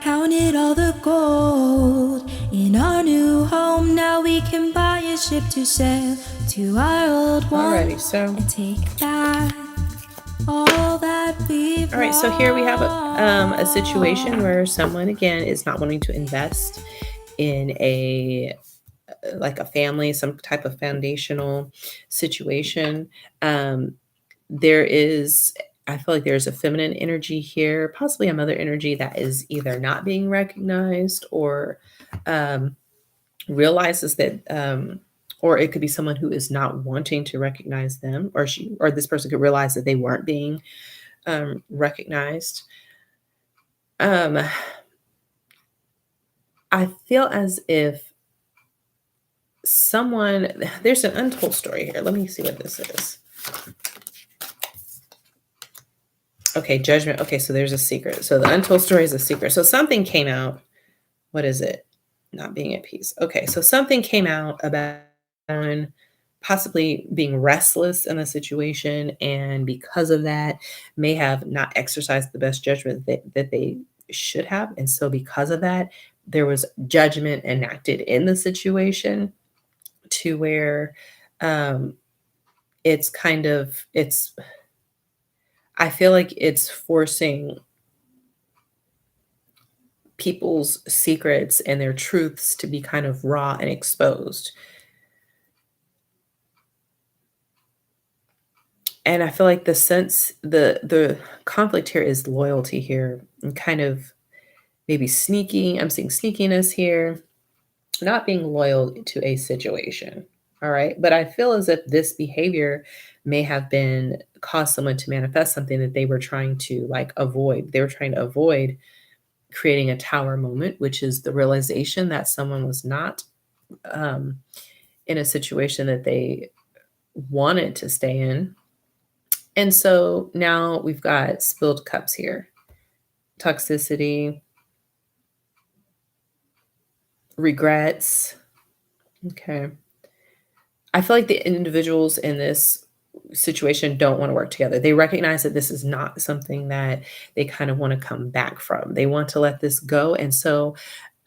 counted all the gold in our new home. Now we can buy a ship to sail to our old one. Alrighty, so and take back all that we've all right, so here we have a situation where someone again is not wanting to invest in a like a family, some type of foundational situation. There is, I feel like there's a feminine energy here, possibly a mother energy that is either not being recognized or um, realizes that, or it could be someone who is not wanting to recognize them, or she, or this person could realize that they weren't being recognized. Um, I feel as if someone, there's an untold story here. Let me see what this is. Okay, judgment. Okay, so there's a secret. So the untold story is a secret. So something came out. What is it? Not being at peace. Okay, so something came out about someone possibly being restless in a situation, and because of that, may have not exercised the best judgment that they should have. And so, because of that, there was judgment enacted in the situation to where um, it's kind of, it's, I feel like it's forcing people's secrets and their truths to be kind of raw and exposed. And I feel like the sense, the conflict here is loyalty here and kind of maybe sneaking. I'm seeing sneakiness here, not being loyal to a situation. All right. But I feel as if this behavior may have been caused someone to manifest something that they were trying to like avoid. They were trying to avoid creating a tower moment, which is the realization that someone was not um, in a situation that they wanted to stay in. And so now we've got spilled cups here, toxicity, regrets. Okay. I feel like the individuals in this situation don't want to work together. They recognize that this is not something that they kind of want to come back from. They want to let this go. And so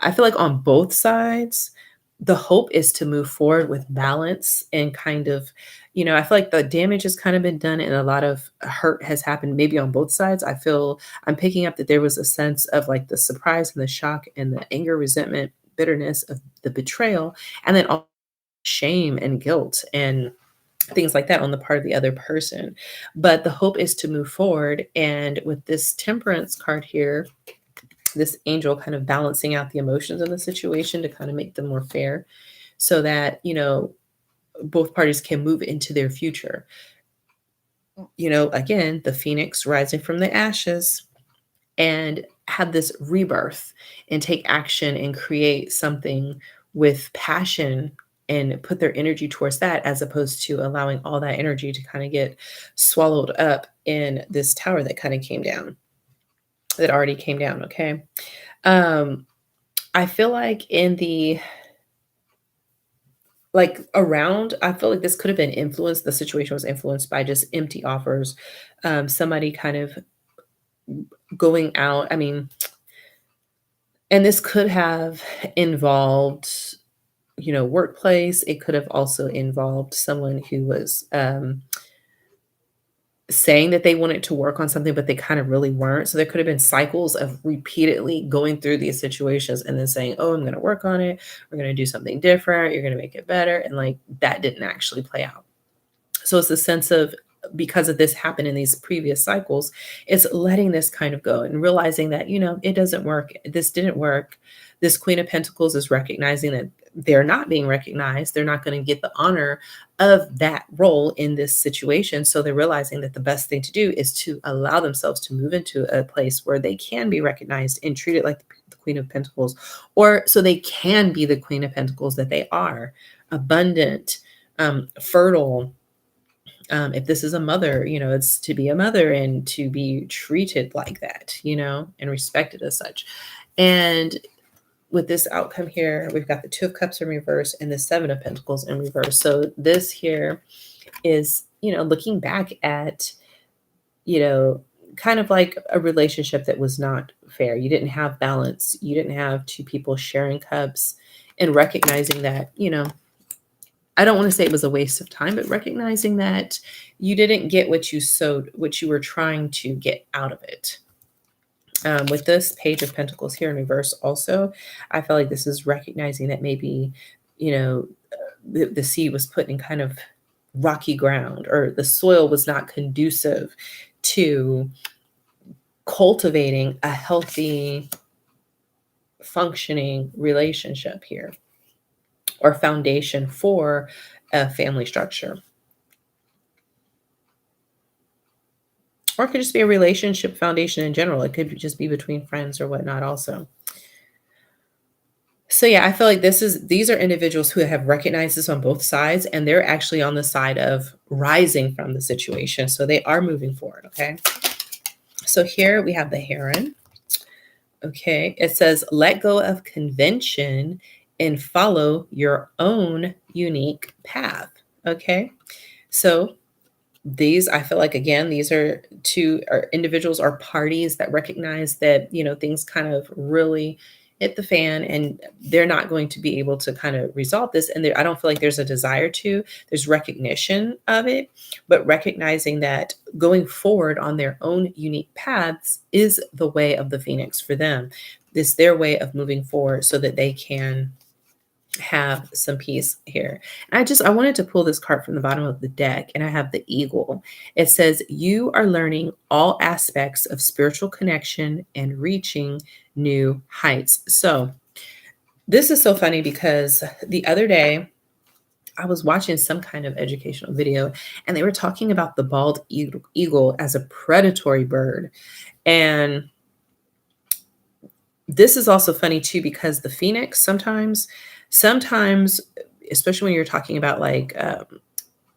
I feel like on both sides, the hope is to move forward with balance and kind of, I feel like the damage has kind of been done and a lot of hurt has happened maybe on both sides. I feel I'm picking up that there was a sense of like the surprise and the shock and the anger, resentment, bitterness of the betrayal, and then all shame and guilt and things like that on the part of the other person. But the hope is to move forward. And with this temperance card here, this angel kind of balancing out the emotions in the situation to kind of make them more fair so that, both parties can move into their future. Again, the phoenix rising from the ashes and have this rebirth and take action and create something with passion and put their energy towards that as opposed to allowing all that energy to kind of get swallowed up in this tower that kind of came down, that already came down. Okay. um I feel like in the like around, I feel like this could have been influenced, the situation was influenced by just empty offers. Somebody kind of going out, I mean, and this could have involved, workplace. It could have also involved someone who was saying that they wanted to work on something, but they kind of really weren't. So there could have been cycles of repeatedly going through these situations and then saying, "Oh, I'm going to work on it. We're going to do something different. You're going to make it better." And like that didn't actually play out. So it's a sense of, because of this happened in these previous cycles, it's letting this kind of go and realizing that, it doesn't work. This didn't work. This Queen of Pentacles is recognizing that they're not being recognized. They're not going to get the honor of that role in this situation. So they're realizing that the best thing to do is to allow themselves to move into a place where they can be recognized and treated like the Queen of Pentacles, or so they can be the Queen of Pentacles that they are, abundant, fertile. If this is a mother, it's to be a mother and to be treated like that, and respected as such. And with this outcome here, we've got the Two of Cups in reverse and the Seven of Pentacles in reverse. So this here is, looking back at, you know, kind of like a relationship that was not fair. You didn't have balance. You didn't have two people sharing cups and recognizing that, I don't want to say it was a waste of time, but recognizing that you didn't get what you sowed, what you were trying to get out of it. With this Page of Pentacles here in reverse, also, I feel like this is recognizing that maybe, you know, the seed was put in kind of rocky ground, or the soil was not conducive to cultivating a healthy, functioning relationship here, or foundation for a family structure. Or it could just be a relationship foundation in general. It could just be between friends or whatnot also. So yeah, I feel like these are individuals who have recognized this on both sides, and they're actually on the side of rising from the situation. So they are moving forward, okay? So here we have the Heron. Okay, it says, let go of convention and follow your own unique path. Okay, so these, I feel like, again, these are individuals or parties that recognize that, things kind of really hit the fan, and they're not going to be able to kind of resolve this. And I don't feel like there's a desire to. There's recognition of it, but recognizing that going forward on their own unique paths is the way of the Phoenix for them. It's their way of moving forward so that they can have some peace here. And I wanted to pull this card from the bottom of the deck, and I have the Eagle. It says, you are learning all aspects of spiritual connection and reaching new heights. So this is so funny because the other day I was watching some kind of educational video, and they were talking about the bald eagle as a predatory bird. And this is also funny too, because the Phoenix sometimes, especially when you're talking about like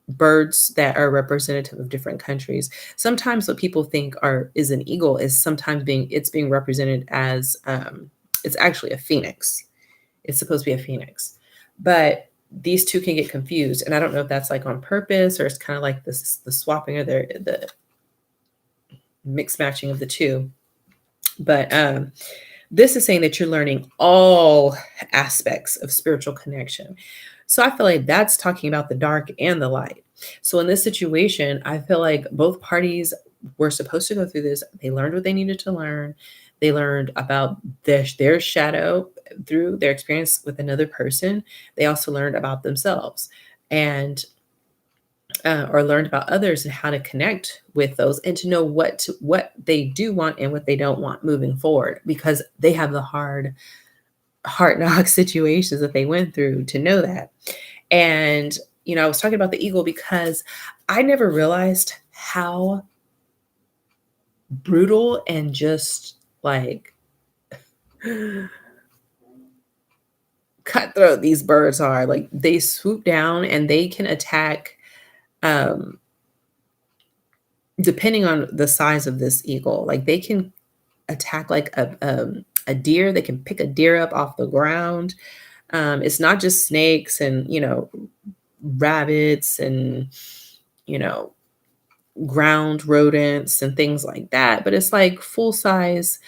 birds that are representative of different countries, sometimes what people think is an eagle is sometimes being represented as it's actually a phoenix. It's supposed to be a phoenix, but these two can get confused, and I don't know if that's like on purpose, or it's kind of like the swapping, or the mix matching of the two. But this is saying that you're learning all aspects of spiritual connection. So I feel like that's talking about the dark and the light. So in this situation, I feel like both parties were supposed to go through this. They learned what they needed to learn. They learned about their shadow through their experience with another person. They also learned about themselves, and or learned about others and how to connect with those, and to know what they do want and what they don't want moving forward, because they have the hard knock situations that they went through to know that. And, I was talking about the eagle because I never realized how brutal and just like cutthroat these birds are. Like, they swoop down and they can attack, depending on the size of this eagle. Like, they can attack like a deer. They can pick a deer up off the ground. It's not just snakes and, rabbits and, ground rodents and things like that, but it's like full size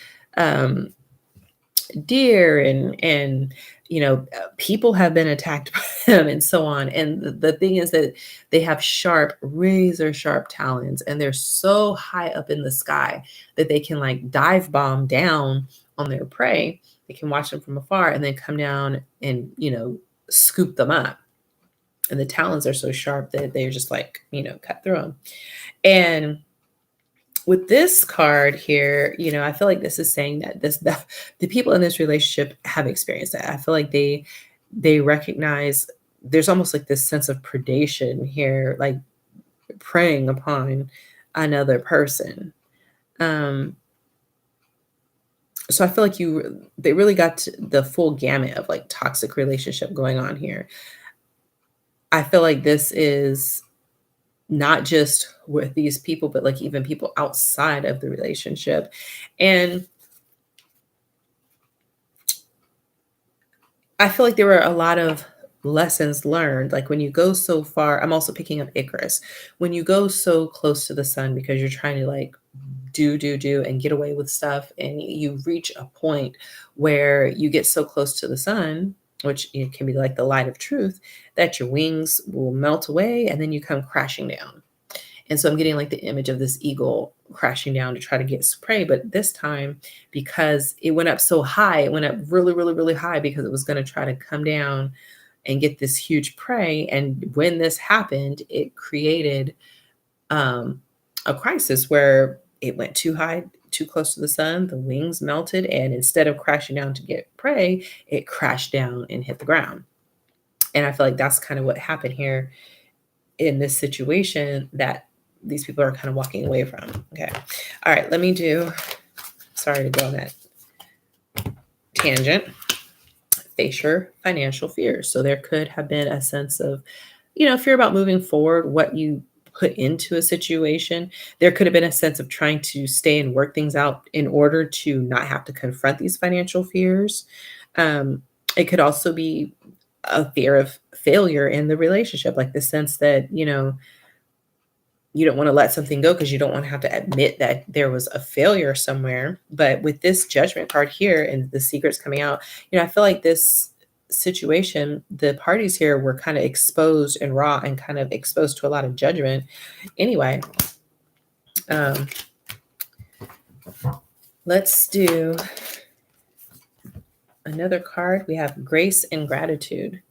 deer, and people have been attacked by them and so on. And the thing is that they have razor sharp talons, and they're so high up in the sky that they can like dive bomb down on their prey. They can watch them from afar and then come down and scoop them up. And the talons are so sharp that they're just like cut through them. And with this card here, I feel like this is saying that the people in this relationship have experienced that. I feel like they recognize there's almost like this sense of predation here, like preying upon another person. So I feel like they really got the full gamut of like toxic relationship going on here. I feel like this is not just with these people, but like even people outside of the relationship. And I feel like there were a lot of lessons learned. Like when you go so far, I'm also picking up Icarus. When you go so close to the sun because you're trying to like do, and get away with stuff. And you reach a point where you get so close to the sun, which it can be like the light of truth, that your wings will melt away and then you come crashing down. And so I'm getting like the image of this eagle crashing down to try to get prey. But this time, because it went up so high, it went up really, really, really high because it was going to try to come down and get this huge prey. And when this happened, it created a crisis where it went too high, too close to the sun, the wings melted, and instead of crashing down to get prey, it crashed down and hit the ground. And I feel like that's kind of what happened here in this situation that these people are kind of walking away from. Okay. All right. Let me do, sorry to go on that tangent. Face your financial fears. So there could have been a sense of, fear about moving forward, what you put into a situation. There could have been a sense of trying to stay and work things out in order to not have to confront these financial fears. It could also be a fear of failure in the relationship, like the sense that, you don't want to let something go because you don't want to have to admit that there was a failure somewhere. But with this judgment card here and the secrets coming out, I feel like this situation, the parties here were kind of exposed and raw and kind of exposed to a lot of judgment. Anyway, let's do another card. We have grace and gratitude.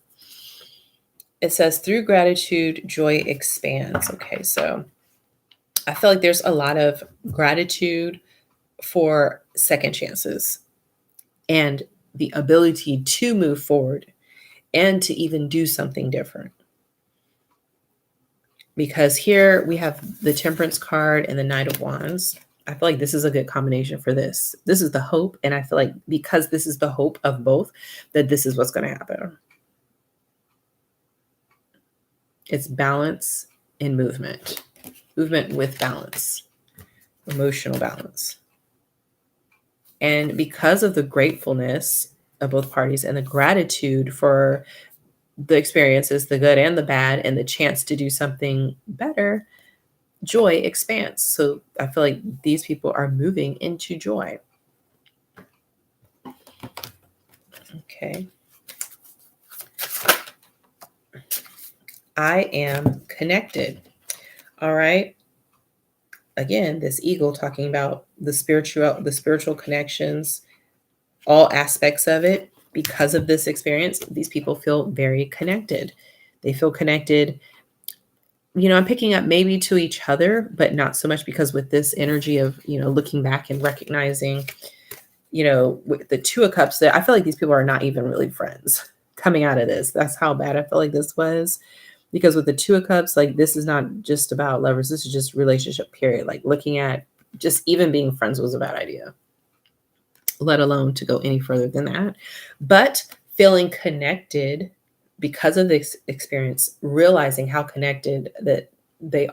It says, through gratitude, joy expands. Okay, so I feel like there's a lot of gratitude for second chances and the ability to move forward and to even do something different. Because here we have the Temperance card and the Knight of Wands. I feel like this is a good combination for this. This is the hope. And I feel like because this is the hope of both, that this is what's going to happen. It's balance and movement. Movement with balance. Emotional balance. And because of the gratefulness of both parties and the gratitude for the experiences, the good and the bad, and the chance to do something better, joy expands. So I feel like these people are moving into joy. Okay. I am connected. All right. Again, this eagle talking about the spiritual connections, all aspects of it. Because of this experience, these people feel very connected. They feel connected. I'm picking up maybe to each other, but not so much, because with this energy of, looking back and recognizing, with the Two of Cups, that I feel like these people are not even really friends coming out of this. That's how bad I feel like this was. Because with the Two of Cups, like, this is not just about lovers. This is just relationship, period. Like, looking at just even being friends was a bad idea, let alone to go any further than that. But feeling connected because of this experience, realizing how connected that they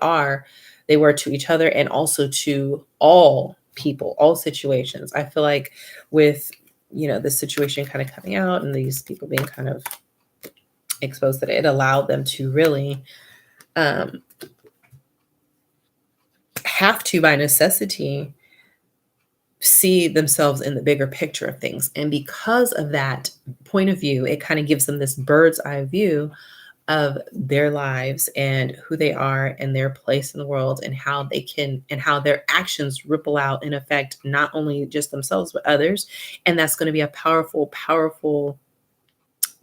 were to each other and also to all people, all situations. I feel like with, this situation kind of coming out and these people being kind of exposed, that it allowed them to really have to, by necessity, see themselves in the bigger picture of things. And because of that point of view, it kind of gives them this bird's eye view of their lives and who they are and their place in the world, and how they can, and how their actions ripple out and affect not only just themselves, but others. And that's going to be a powerful, powerful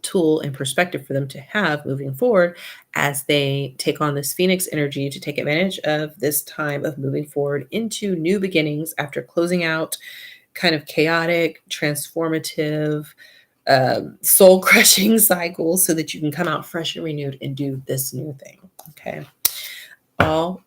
tool and perspective for them to have moving forward as they take on this Phoenix energy to take advantage of this time of moving forward into new beginnings after closing out kind of chaotic, transformative, soul crushing cycles, so that you can come out fresh and renewed and do this new thing. Okay. All